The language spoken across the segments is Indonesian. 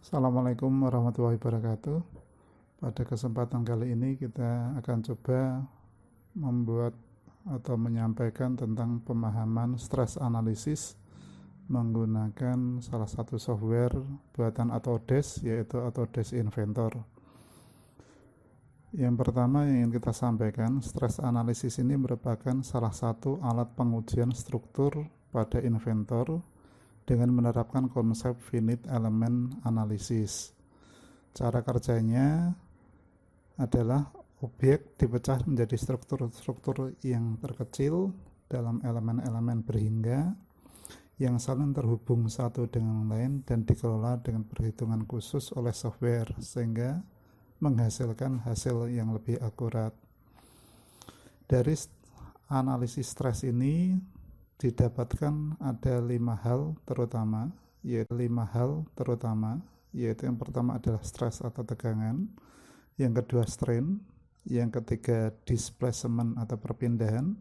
Assalamualaikum warahmatullahi wabarakatuh. Pada kesempatan kali ini kita akan coba membuat atau menyampaikan tentang pemahaman stress analysis menggunakan salah satu software buatan Autodesk, yaitu Autodesk Inventor. Yang pertama yang ingin kita sampaikan, stress analysis ini merupakan salah satu alat pengujian struktur pada Inventor dengan menerapkan konsep finite element analysis. Cara kerjanya adalah objek dipecah menjadi struktur-struktur yang terkecil dalam elemen-elemen berhingga yang saling terhubung satu dengan lain dan dikelola dengan perhitungan khusus oleh software sehingga menghasilkan hasil yang lebih akurat. Dari analisis stres ini didapatkan ada 5 hal terutama, yaitu yang pertama adalah stres atau tegangan, yang kedua strain, yang ketiga displacement atau perpindahan,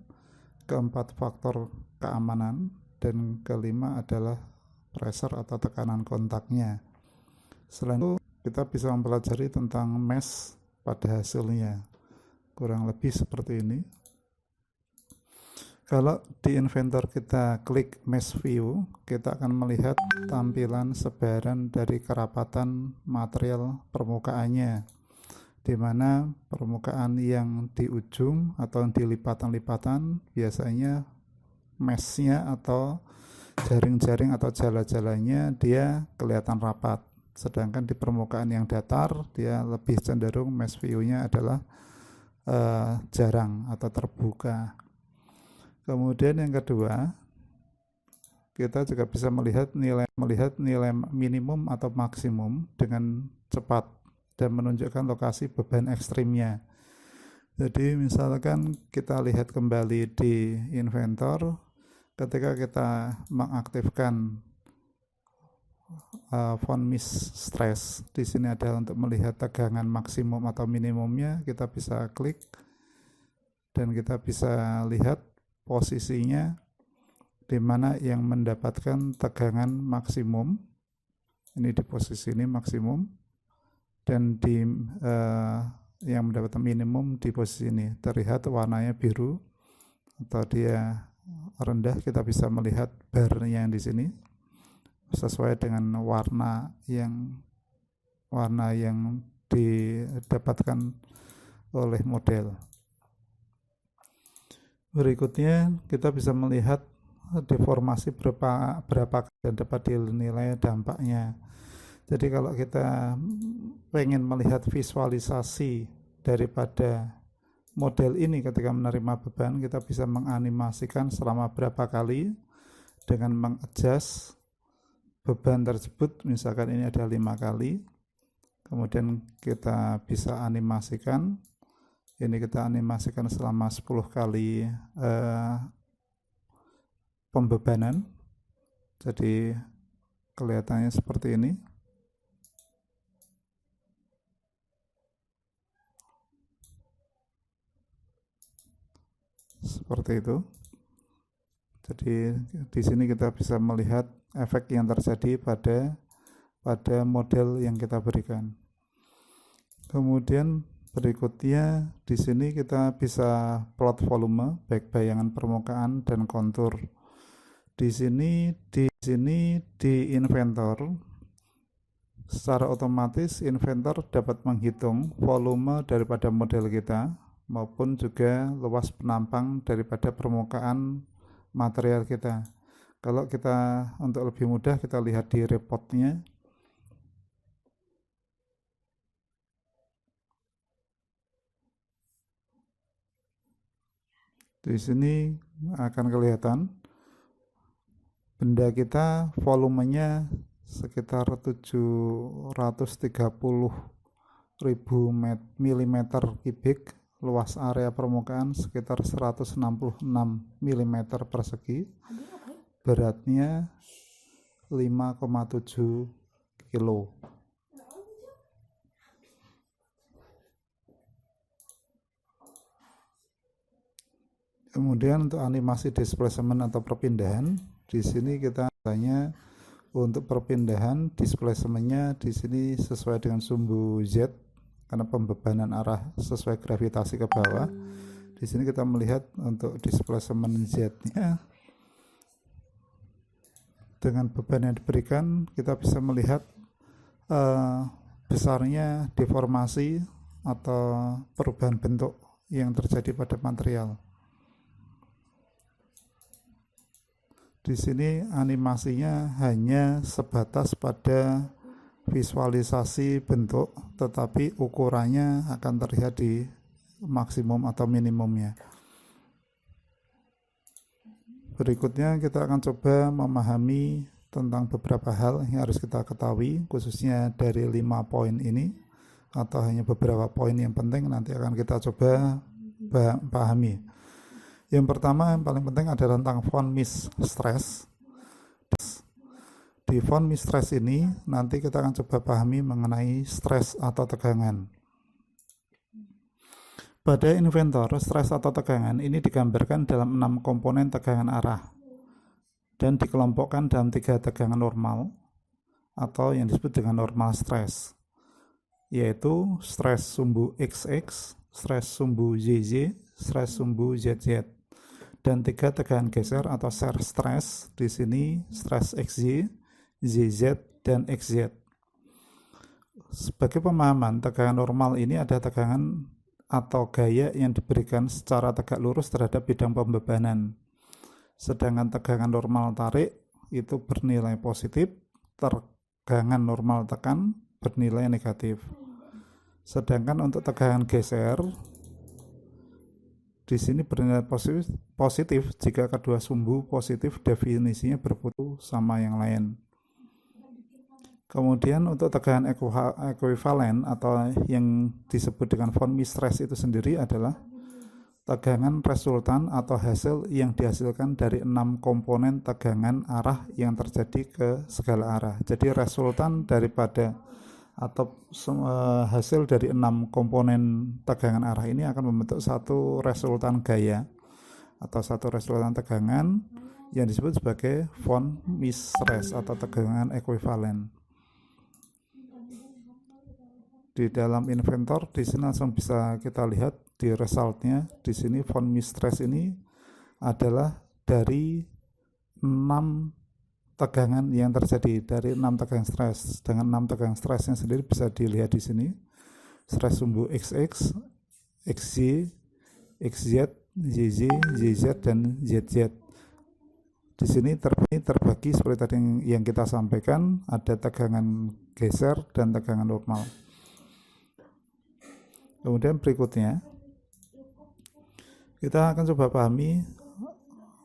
keempat faktor keamanan, dan kelima adalah pressure atau tekanan kontaknya. Selain itu kita bisa mempelajari tentang mesh pada hasilnya, kurang lebih seperti ini. Kalau di Inventor kita klik Mesh View, kita akan melihat tampilan sebaran dari kerapatan material permukaannya, di mana permukaan yang di ujung atau di lipatan-lipatan biasanya meshnya atau jaring-jaring atau jala-jalanya dia kelihatan rapat, sedangkan di permukaan yang datar dia lebih cenderung mesh view-nya adalah jarang atau terbuka. Kemudian yang kedua, kita juga bisa melihat nilai minimum atau maksimum dengan cepat dan menunjukkan lokasi beban ekstrimnya. Jadi misalkan kita lihat kembali di Inventor, ketika kita mengaktifkan von Mises stress, di sini ada untuk melihat tegangan maksimum atau minimumnya, kita bisa klik dan kita bisa lihat posisinya di mana yang mendapatkan tegangan maksimum. Ini di posisi ini maksimum, dan di yang mendapatkan minimum di posisi ini terlihat warnanya biru atau dia rendah. Kita bisa melihat barnya yang di sini sesuai dengan warna yang didapatkan oleh model. Berikutnya kita bisa melihat deformasi berapa dan dapat dinilai dampaknya. Jadi kalau kita pengen melihat visualisasi daripada model ini ketika menerima beban, kita bisa menganimasikan selama berapa kali dengan mengadjust beban tersebut. Misalkan ini ada 5 kali, kemudian kita bisa animasikan. Ini kita animasikan selama 10 kali pembebanan. Jadi kelihatannya seperti ini. Seperti itu. Jadi di sini kita bisa melihat efek yang terjadi pada model yang kita berikan. Kemudian berikutnya di sini kita bisa plot volume baik bayangan permukaan dan kontur. Di sini di Inventor secara otomatis Inventor dapat menghitung volume daripada model kita maupun juga luas penampang daripada permukaan material kita. Kalau kita untuk lebih mudah kita lihat di reportnya. Di sini akan kelihatan benda kita volumenya sekitar 730.000 mm kubik, luas area permukaan sekitar 166 mm persegi, beratnya 5,7 kilo. Kemudian untuk animasi displacement atau perpindahan, di sini kita hanya Untuk perpindahan displacement-nya di sini sesuai dengan sumbu Z karena pembebanan arah sesuai gravitasi ke bawah. Di sini kita melihat untuk displacement Z-nya dengan beban yang diberikan, kita bisa melihat besarnya deformasi atau perubahan bentuk yang terjadi pada material. Di sini animasinya hanya sebatas pada visualisasi bentuk, tetapi ukurannya akan terlihat di maksimum atau minimumnya. Berikutnya kita akan coba memahami tentang beberapa hal yang harus kita ketahui, khususnya dari 5 poin ini, atau hanya beberapa poin yang penting nanti akan kita coba pahami. Yang pertama, yang paling penting adalah tentang von Mises stress. Di von Mises stress ini nanti kita akan coba pahami mengenai stres atau tegangan. Pada inventor, stres atau tegangan ini digambarkan dalam 6 komponen tegangan arah dan dikelompokkan dalam 3 tegangan normal atau yang disebut dengan normal stres, yaitu stres sumbu XX, stres sumbu YY, stres sumbu ZZ, dan 3 tegangan geser atau shear stress. Di sini stres XY, ZZ, dan XZ. Sebagai pemahaman, tegangan normal ini ada tegangan atau gaya yang diberikan secara tegak lurus terhadap bidang pembebanan. Sedangkan tegangan normal tarik itu bernilai positif, tegangan normal tekan bernilai negatif. Sedangkan untuk tegangan geser di sini bernilai positif jika kedua sumbu positif definisinya berputu sama yang lain. Kemudian untuk tegangan ekuivalen atau yang disebut dengan von Mises stress itu sendiri adalah tegangan resultan atau hasil yang dihasilkan dari 6 komponen tegangan arah yang terjadi ke segala arah. Jadi resultan daripada atau hasil dari 6 komponen tegangan arah ini akan membentuk satu resultan gaya atau satu resultan tegangan yang disebut sebagai von Mises stress atau tegangan ekuivalen. Di dalam inventor di sini langsung bisa kita lihat di resultnya. Di sini von Mises stress ini adalah dari 6 tegangan yang terjadi, dari 6 tegangan stres. Dengan 6 tegangan stresnya sendiri bisa dilihat di sini. Stres sumbu XX, XY, XZ, YY, YZ, dan ZZ. Di sini terbagi seperti tadi yang kita sampaikan, ada tegangan geser dan tegangan normal. Kemudian berikutnya kita akan coba pahami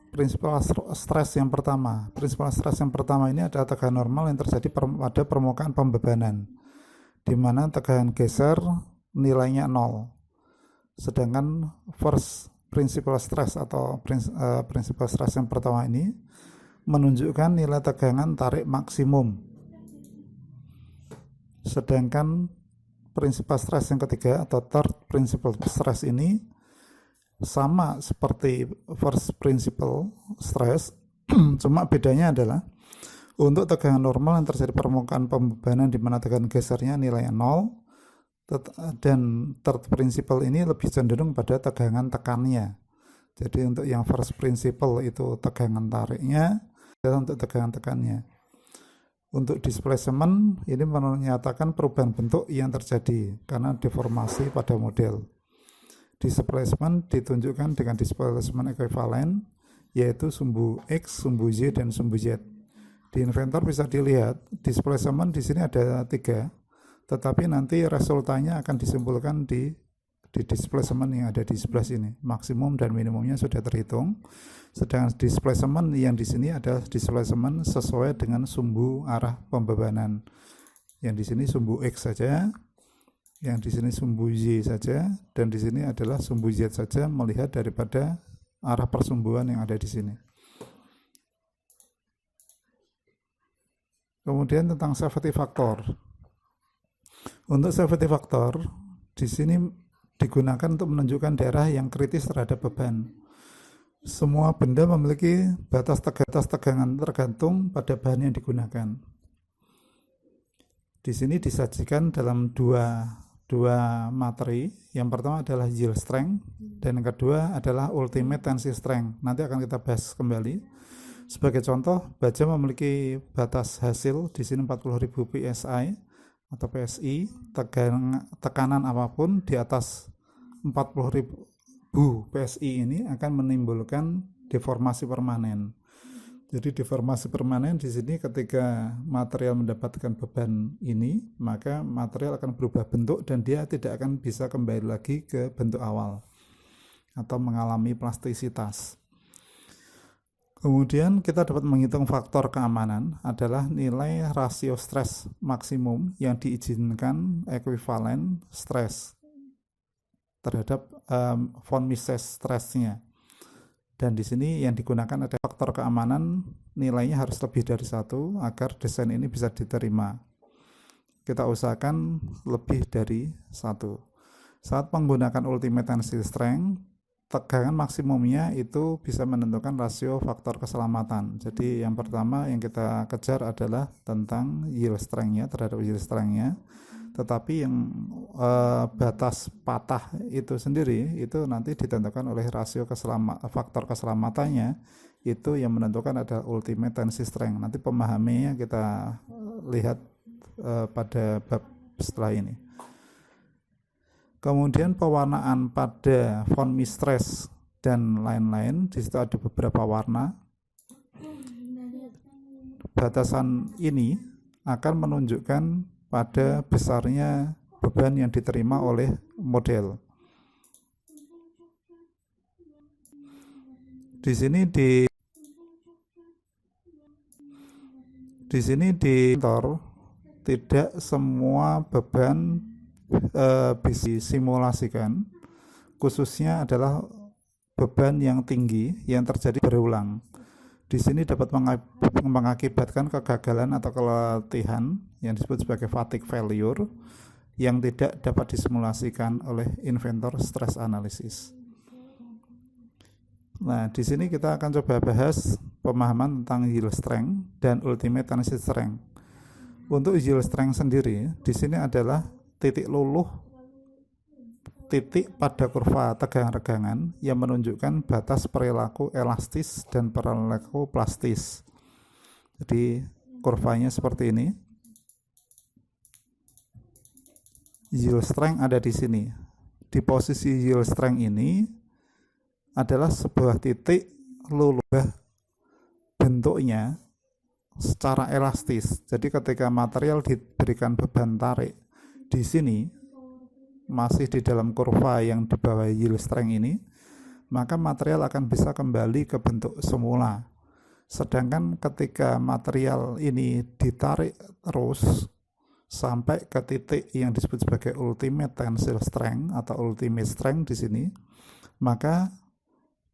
prinsipal stres yang pertama. Prinsipal stres yang pertama ini adalah tegangan normal yang terjadi pada permukaan pembebanan, di mana tegangan geser nilainya 0. Sedangkan first principal stress atau prinsipal stres yang pertama ini menunjukkan nilai tegangan tarik maksimum. Sedangkan prinsipal stres yang ketiga atau third principal stress ini sama seperti first principle stress, cuma bedanya adalah untuk tegangan normal yang terjadi permukaan pembebanan di mana tegangan gesernya nilainya 0, dan third principle ini lebih cenderung pada tegangan tekannya. Jadi untuk yang first principle itu tegangan tariknya, dan untuk tegangan tekannya. Untuk displacement ini menyatakan perubahan bentuk yang terjadi karena deformasi pada model. Displacement ditunjukkan dengan displacement ekuivalen, yaitu sumbu X, sumbu Y, dan sumbu Z. Di inventor bisa dilihat displacement di sini ada 3, tetapi nanti resultannya akan disimpulkan di displacement yang ada di sebelah sini. Maksimum dan minimumnya sudah terhitung. Sedangkan displacement yang di sini adalah displacement sesuai dengan sumbu arah pembebanan. Yang di sini sumbu X saja, yang di sini sumbu Y saja, dan di sini adalah sumbu Z saja melihat daripada arah persumbuan yang ada di sini. Kemudian tentang safety factor. Untuk safety factor di sini digunakan untuk menunjukkan daerah yang kritis terhadap beban. Semua benda memiliki batas tegangan tergantung pada bahan yang digunakan. Di sini disajikan dalam dua materi. Yang pertama adalah yield strength dan yang kedua adalah ultimate tensile strength. Nanti akan kita bahas kembali. Sebagai contoh, baja memiliki batas hasil di sini 40.000 psi atau PSI. Tekanan apapun di atas 40.000 PSI ini akan menimbulkan deformasi permanen. Jadi deformasi permanen di sini ketika material mendapatkan beban ini, maka material akan berubah bentuk dan dia tidak akan bisa kembali lagi ke bentuk awal atau mengalami plastisitas. Kemudian kita dapat menghitung faktor keamanan adalah nilai rasio stres maksimum yang diizinkan ekuivalen stres terhadap von Mises stresnya. Dan di sini yang digunakan ada faktor keamanan, nilainya harus lebih dari 1 agar desain ini bisa diterima. Kita usahakan lebih dari 1. Saat menggunakan ultimate tensile strength, tegangan maksimumnya itu bisa menentukan rasio faktor keselamatan. Jadi yang pertama yang kita kejar adalah tentang yield strength-nya, terhadap yield strength-nya. Tetapi yang batas patah itu sendiri itu nanti ditentukan oleh rasio faktor keselamatannya, itu yang menentukan ada ultimate tensile strength. Nanti pemahamannya kita lihat pada bab setelah ini. Kemudian pewarnaan pada von Mises dan lain-lain, di situ ada beberapa warna. Batasan ini akan menunjukkan pada besarnya beban yang diterima oleh model. Di sini tidak semua beban bisa disimulasikan, khususnya adalah beban yang tinggi yang terjadi berulang. Di sini dapat mengakibatkan kegagalan atau keletihan yang disebut sebagai fatigue failure yang tidak dapat disimulasikan oleh inventor stress analysis. Nah, di sini kita akan coba bahas pemahaman tentang yield strength dan ultimate tensile strength. Untuk yield strength sendiri, di sini adalah titik luluh titik pada kurva tegangan regangan yang menunjukkan batas perilaku elastis dan perilaku plastis. Jadi kurvanya seperti ini. Yield strength ada di sini. Di posisi yield strength ini adalah sebuah titik luluh bentuknya secara elastis. Jadi ketika material diberikan beban tarik di sini masih di dalam kurva yang di bawah yield strength ini, maka material akan bisa kembali ke bentuk semula. Sedangkan ketika material ini ditarik terus sampai ke titik yang disebut sebagai ultimate tensile strength atau ultimate strength di sini, maka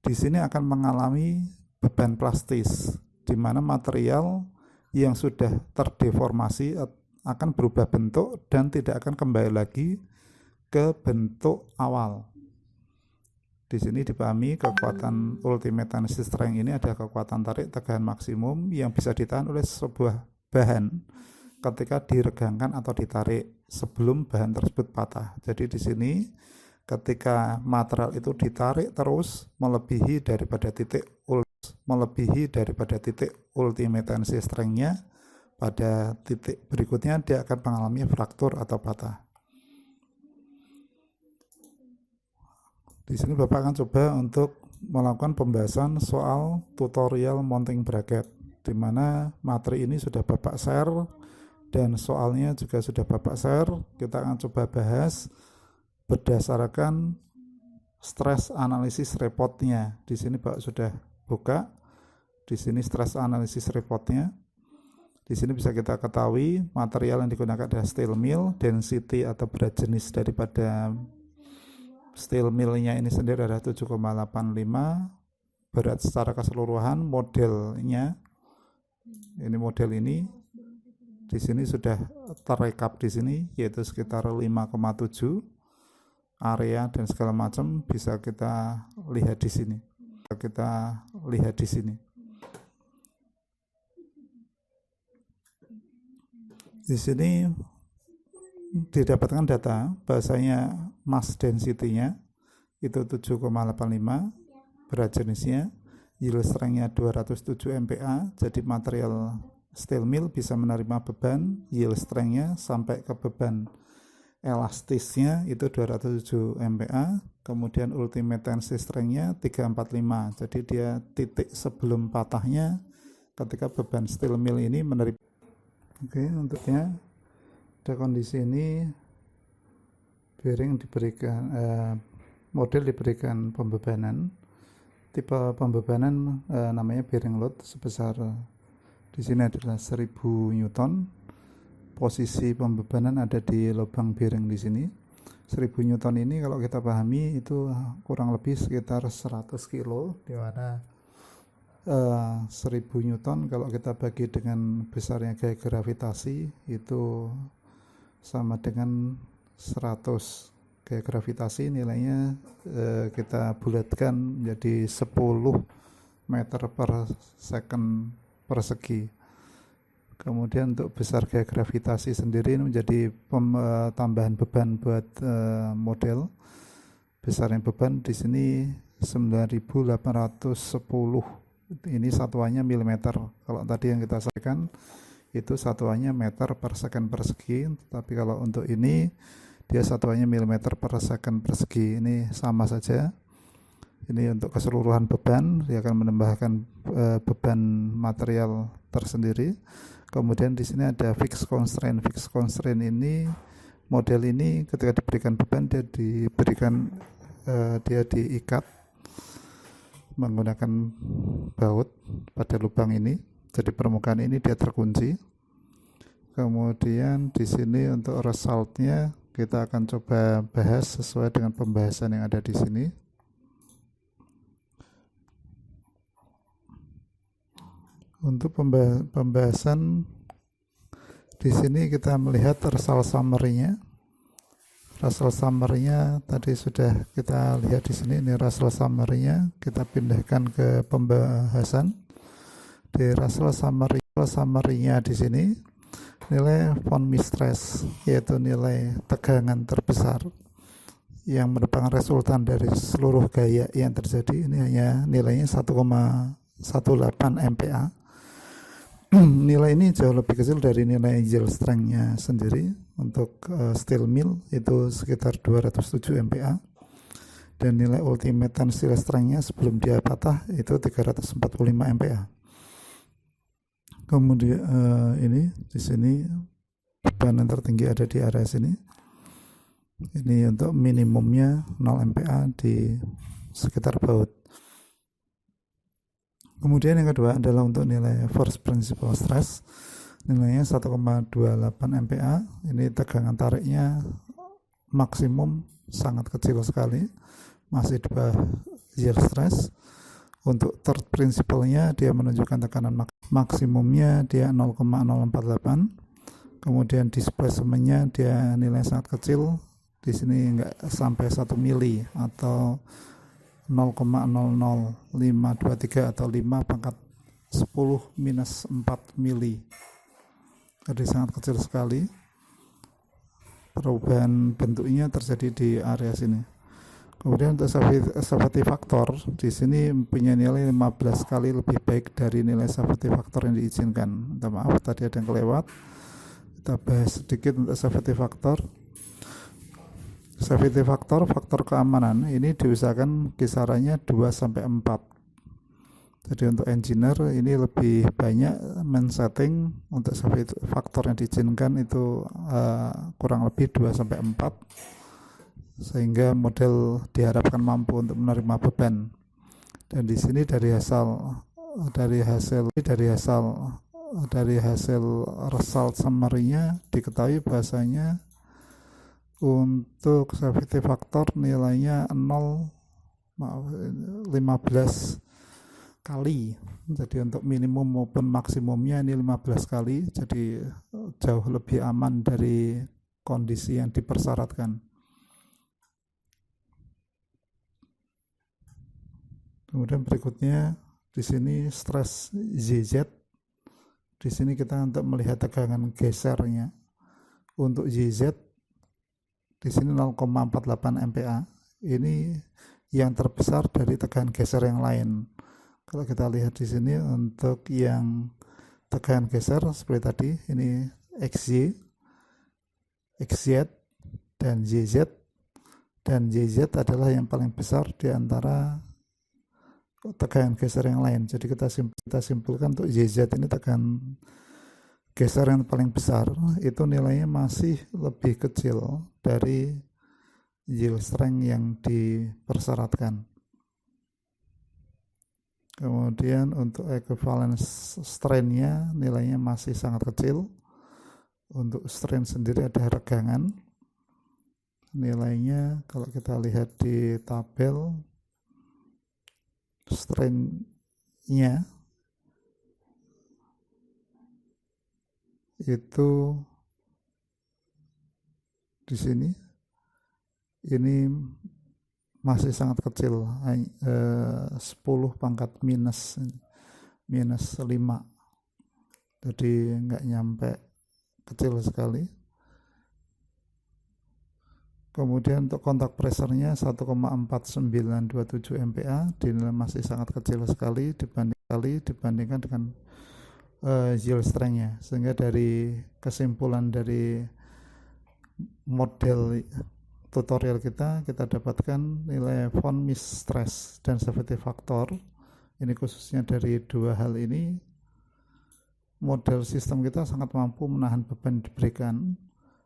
di sini akan mengalami beban plastis, di mana material yang sudah terdeformasi akan berubah bentuk dan tidak akan kembali lagi ke bentuk awal. Di sini dipahami kekuatan ultimate tensile strength ini ada kekuatan tarik tegangan maksimum yang bisa ditahan oleh sebuah bahan ketika diregangkan atau ditarik sebelum bahan tersebut patah. Jadi di sini ketika material itu ditarik terus melebihi daripada titik ultimate tensile strength-nya, pada titik berikutnya dia akan mengalami fraktur atau patah. Di sini Bapak akan coba untuk melakukan pembahasan soal tutorial mounting bracket, di mana materi ini sudah Bapak share dan soalnya juga sudah Bapak share. Kita akan coba bahas berdasarkan stress analysis reportnya. Di sini Bapak sudah buka. Di sini stress analysis reportnya. Di sini bisa kita ketahui material yang digunakan adalah steel mill, density atau berat jenis daripada steel mill-nya ini sendiri adalah 7,85, berat secara keseluruhan modelnya, ini model ini, di sini sudah terekap di sini, yaitu sekitar 5,7, area dan segala macam bisa kita lihat di sini. kita lihat di sini. Di sini didapatkan data bahasanya mass density-nya itu 7,85, berat jenisnya, yield strength-nya 207 MPa, jadi material steel mill bisa menerima beban, yield strength-nya sampai ke beban elastisnya itu 207 MPa, kemudian ultimate tensile strength-nya 345, jadi dia titik sebelum patahnya ketika beban steel mill ini menerima. Oke, untuknya pada kondisi ini bearing diberikan model diberikan pembebanan, tipe pembebanan namanya bearing load sebesar di sini adalah 1000 Newton. Posisi pembebanan ada di lubang bearing di sini. 1000 Newton ini kalau kita pahami itu kurang lebih sekitar 100 kilo, di mana 1000 Newton kalau kita bagi dengan besarnya gaya gravitasi itu sama dengan 100 gaya gravitasi, nilainya kita bulatkan menjadi 10 meter per second persegi. Kemudian untuk besar gaya gravitasi sendiri ini menjadi tambahan beban buat model. Besarnya beban di sini 9810. Ini satuannya milimeter. Kalau tadi yang kita sampaikan itu satuannya meter per second persegi, tapi kalau untuk ini dia satuannya milimeter per second persegi. Ini sama saja. Ini untuk keseluruhan beban, dia akan menambahkan beban material tersendiri. Kemudian di sini ada fixed constraint. Fixed constraint ini, model ini ketika diberikan beban dia diikat menggunakan baut pada lubang ini. Jadi permukaan ini dia terkunci. Kemudian di sini untuk resultnya kita akan coba bahas sesuai dengan pembahasan yang ada di sini. Untuk pembahasan di sini kita melihat result summary-nya. Result summary-nya tadi sudah kita lihat di sini. Ini result summary-nya. Kita pindahkan ke pembahasan. Di result summary-nya di sini nilai von Mistress, yaitu nilai tegangan terbesar yang merupakan resultan dari seluruh gaya yang terjadi. Ini hanya nilainya 1,18 MPa. Nilai ini jauh lebih kecil dari nilai yield strength-nya sendiri. Untuk steel mill itu sekitar 207 MPa, dan nilai ultimate tensile strength-nya sebelum dia patah itu 345 MPa. Kemudian ini di sini beban yang tertinggi ada di area sini. Ini untuk minimumnya 0 MPa di sekitar baut. Kemudian yang kedua adalah untuk nilai force principal stress, nilainya 1,28 MPa. Ini tegangan tariknya maksimum sangat kecil sekali, masih di bawah yield stress. Untuk third principle-nya dia menunjukkan tekanan maksimumnya dia 0,048. Kemudian displacement-nya dia nilai sangat kecil, di sini enggak sampai 1 mili atau 0,00523 atau 5 pangkat 10 minus 4 mili. Jadi sangat kecil sekali. Perubahan bentuknya terjadi di area sini. Kemudian untuk safety factor di sini punya nilai 15 kali lebih baik dari nilai safety factor yang diizinkan. Minta maaf tadi ada yang kelewat. Kita bahas sedikit untuk safety factor. Safety factor, faktor keamanan ini diusahakan kisarannya 2-4. Jadi untuk engineer ini lebih banyak men-setting untuk safety factor yang diizinkan itu kurang lebih 2-4, sehingga model diharapkan mampu untuk menerima beban. Dan di sini dari hasil result summary-nya diketahui bahasanya untuk safety factor nilainya 15 kali. Jadi untuk minimum maupun maksimumnya ini 15 kali. Jadi jauh lebih aman dari kondisi yang dipersyaratkan. Kemudian berikutnya di sini stres ZZ. Di sini kita untuk melihat tegangan gesernya. Untuk ZZ di sini 0,48 MPa. Ini yang terbesar dari tegangan geser yang lain. Kalau kita lihat di sini untuk yang tegangan geser seperti tadi, ini XY, XZ, dan ZZ. Dan ZZ adalah yang paling besar di antara tegangan geser yang lain. Jadi kita simpulkan untuk ZZ ini tegangan geser yang paling besar, itu nilainya masih lebih kecil dari yield strength yang dipersyaratkan. Kemudian untuk equivalence strain-nya nilainya masih sangat kecil. Untuk strain sendiri ada regangan. Nilainya kalau kita lihat di tabel, strain-nya itu di sini ini masih sangat kecil, 10 pangkat minus 5, jadi nggak nyampe, kecil sekali. Kemudian untuk kontak pressure-nya 1,4927 MPa, dinilai masih sangat kecil sekali dibandingkan dengan yield strength-nya. Sehingga dari kesimpulan dari model tutorial kita dapatkan nilai von Mises dan safety factor. Ini khususnya dari dua hal ini, model sistem kita sangat mampu menahan beban diberikan.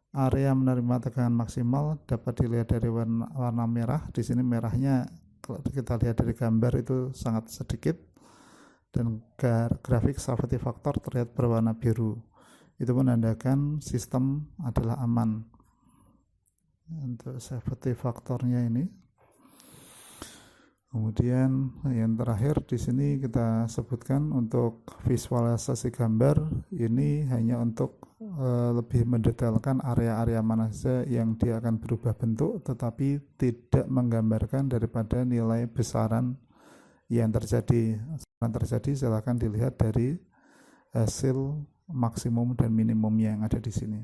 Area menerima tegangan maksimal dapat dilihat dari warna merah. Di sini merahnya kalau kita lihat dari gambar itu sangat sedikit, dan grafik safety factor terlihat berwarna biru. Itu menandakan sistem adalah aman. Untuk safety factornya ini. Kemudian yang terakhir di sini kita sebutkan untuk visualisasi gambar ini hanya untuk lebih mendetailkan area-area mana saja yang dia akan berubah bentuk, tetapi tidak menggambarkan daripada nilai besaran yang terjadi. Silakan dilihat dari hasil maksimum dan minimumnya yang ada di sini.